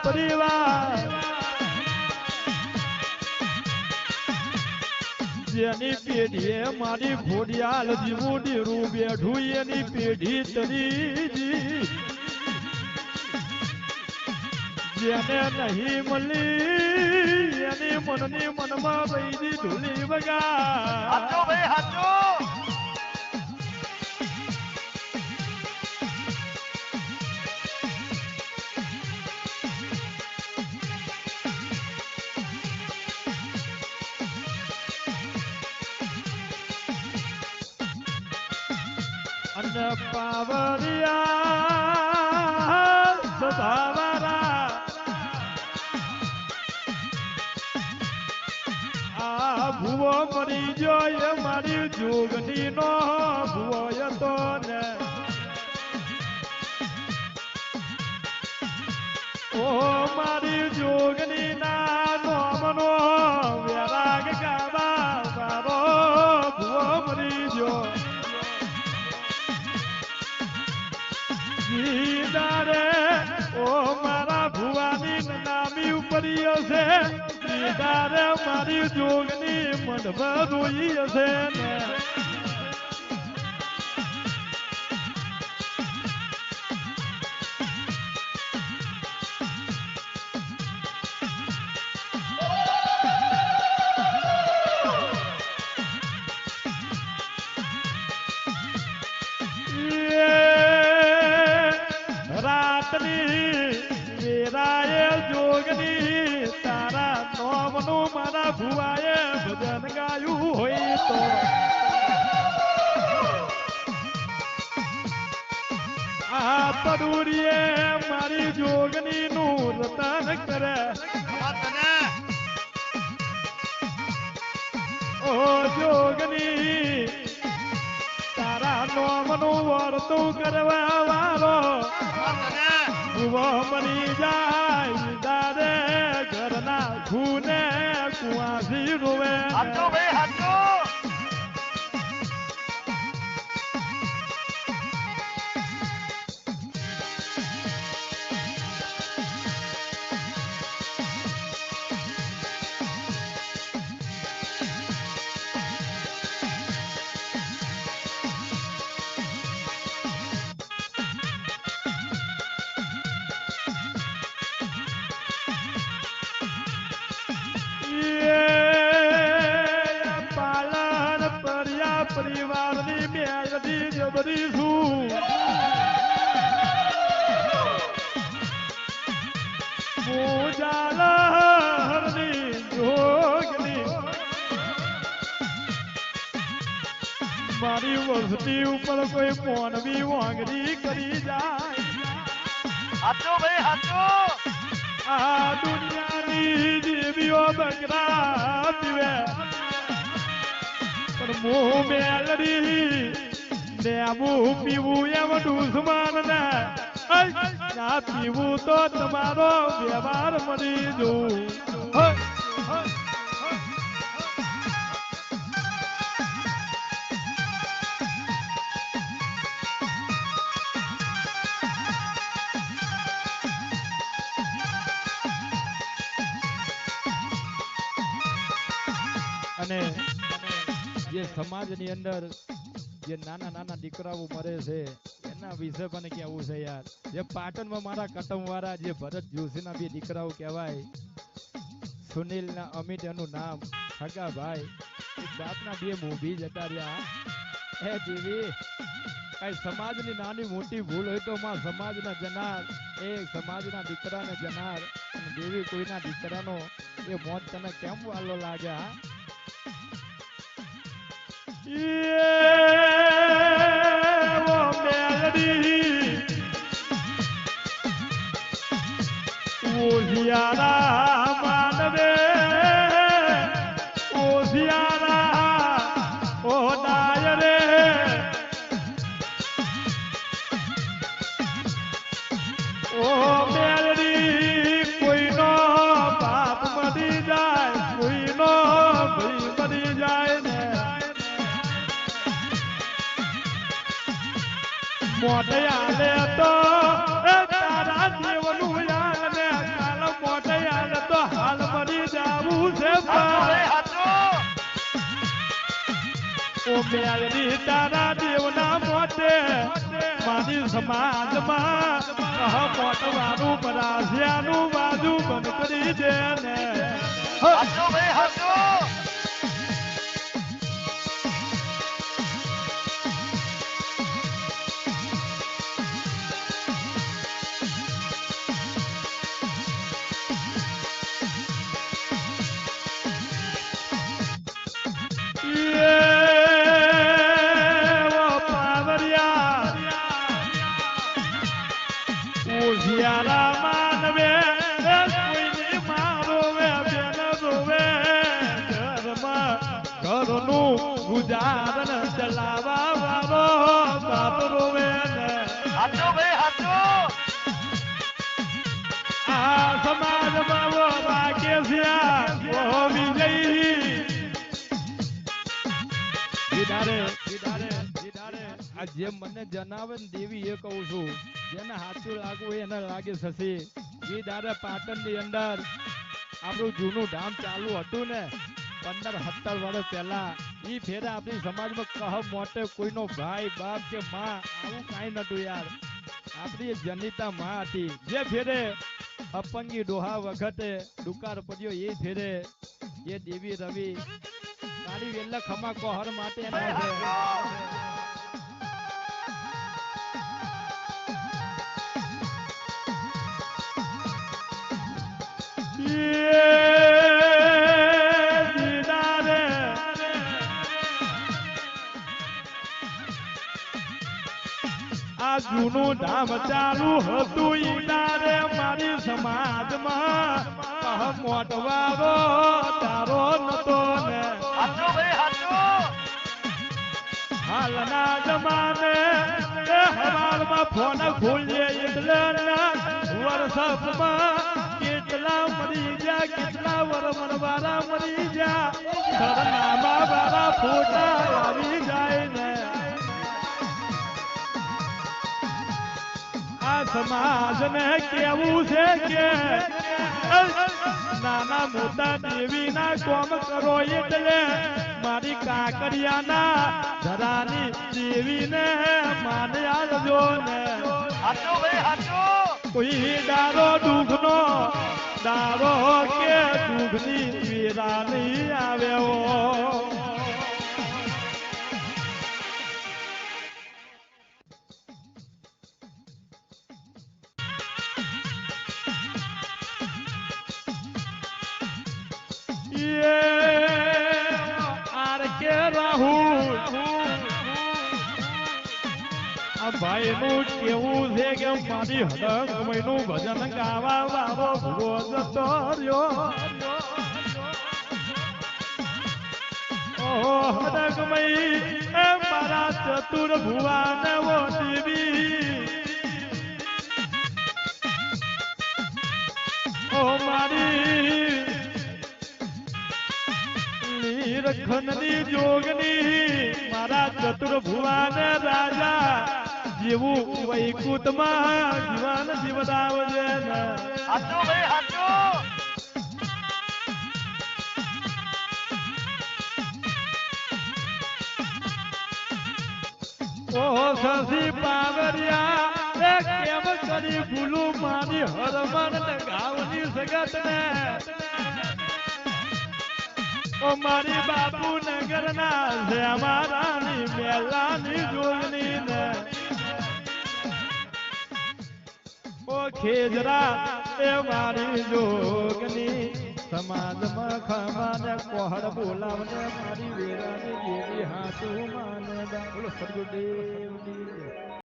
પરિવાર જેની પેઢીએ મારી ઘોડિયાલ જીવું ડેરું બેઠું એની પેઢી તરી જેને નહીં મળી એની મનની મનમાં બૈરી ધૂલી વગા અને પાવરિયા સ્વભાવરા આ ભૂવો મરી ગયો એ મારી જોગની નો ભૂવો હતો ને ઓ મારી જોગની ના નોમનો વેરાગ ગાવા મારો ભૂવો મરી ગયો રે ઓ મારા ભુવાની નામી ઉપરી હશે રે મારી જોગની મંડપ રોઈ હશે ને જોગની તારા નોમનું મારા ભુવાએ ભજન ગાયું હોય તો આ પડુરીએ મારી જોગની નું રતન કરે ઓ જોગની તારા નોમનું વર્તું કરવા વાળો ભુવો મરી જાય દાદે ઘરના ખૂને કુવાસી રોવે પરિવારની મેળવી જબરી છું મોજાલહરની જોગની મારી વસ્તી ઉપર કોઈ મોનવી વાંગરી કરી જાય આ દુનિયાની જીવીઓ બકરા પીવે મોહ મેલડી નેમું પીવું એમ દુશ્મન ને ના પીવું તો તમારો વ્યવહાર મળી જવું અને જે સમાજની અંદર જે નાના નાના દીકરાઓ મરે છે એના વિશે પણ કેવું છે યાર જે પાટણમાં મારા કટમવાળા જે ભરત જોશીના બે દીકરાઓ કહેવાય સુનિલ ના અમિત એનું નામ હગા ભાઈ એક બાપના બે મૂવી જતા રહ્યા હે દેવી કઈ સમાજની નાની મોટી ભૂલ હોય તો માં સમાજના જનાર એ સમાજના દીકરાને જનાર અને દેવી કોઈના દીકરાનો એ મોત તને કેમ વાલો લાગ્યા માનવે ઓ ડાય રે ઓ મેલડી કોઈનો બાપ મરી જાય કોઈનો ભાઈ મરી જાય ને મોઢે આલે તો તારા જીવનું યાદ ને કાલ મેળવી તારા દેવના મોટે મારી સમાજમાં મોટવાનું પરાસિયાનું બાજુ બંધ કરી દે ને હાચો ભાઈ હાચો ગુજારન ચલાવા વાળો બાપ રોવે હાચો ભાઈ હાચો આ સમાજમાં વો વાકે સિયા ઓ વિજય આ જે મને જણાવે ને દેવી એ કહું છું જેને હાથું લાગવું એને લાગે શશી એ દારે પાટણ ની અંદર આપણું જૂનું ધામ ચાલુ હતું ને 15-17 વર્ષ પહેલા ઈ ફેરા આપણી સમાજમાં કહ મોટે કોઈનો ભાઈ બાપ કે માં આવું કાંઈ નતું યાર આપણી જનિતા માં હતી જે ફેરે અપંગી ડોહા વખતે દુકાર પડ્યો એ ફેરે એ દેવી રવિ તારી વેલા ખમા કોહર માટે ના છે આ જૂનું ધામ ચાલુ હતું ઈનારે મારી સમાજમાં મોટવારો તારો નતો ને હાચો ભાઈ હાચો હાલના જમાને હવારમાં ફોન ખોલીએ એટલે વર્ષમાં કેટલા મરી ગયા કેટલા વરમણવાળા મરી ગયા સરનામા વાળા ફોટા આવી જાય ને આ સમાજ ને કેવું છે કે નાના મોટા દેવી ના કોમ કરો એટલે મારી કાકરિયાના ધરાની દેવી ને માને આવજો ને હાચો ભાઈ હાચો કોઈ દારો દુઃખનો દારો કે દુઃખની પીડા નહીં આવ્યો આર કે રાહુલ આ ભાઈ નું કેવું છે કે મારી હદક નું ભજન ગાવા વાળો ભૂવો જતો રહ્યો ઓહો હદક મારા ચતુર ભુવા ને વો દેવી ઓ મારી નીરખંડની જોગની મારા ચતુર ભુવાને રાજા જેવું વૈકુંઠમાં જીવન જીવડાવજે ને હાચો ભાઈ હાચો ઓહો શશી પાવરિયા કેમ કરી ભૂલું મારી હરમન ને ગાવની સગત ને ઓ મારી બાપુ નગર ના શ્યામારાની મેલાની જોગની ને ઓ ખેજરા એ મારી જોગની સમાજમાં ખમાને કોહળ બોલાવને મારી વેરાની દેવી હાથું માને બોલો સદગુરુદેવ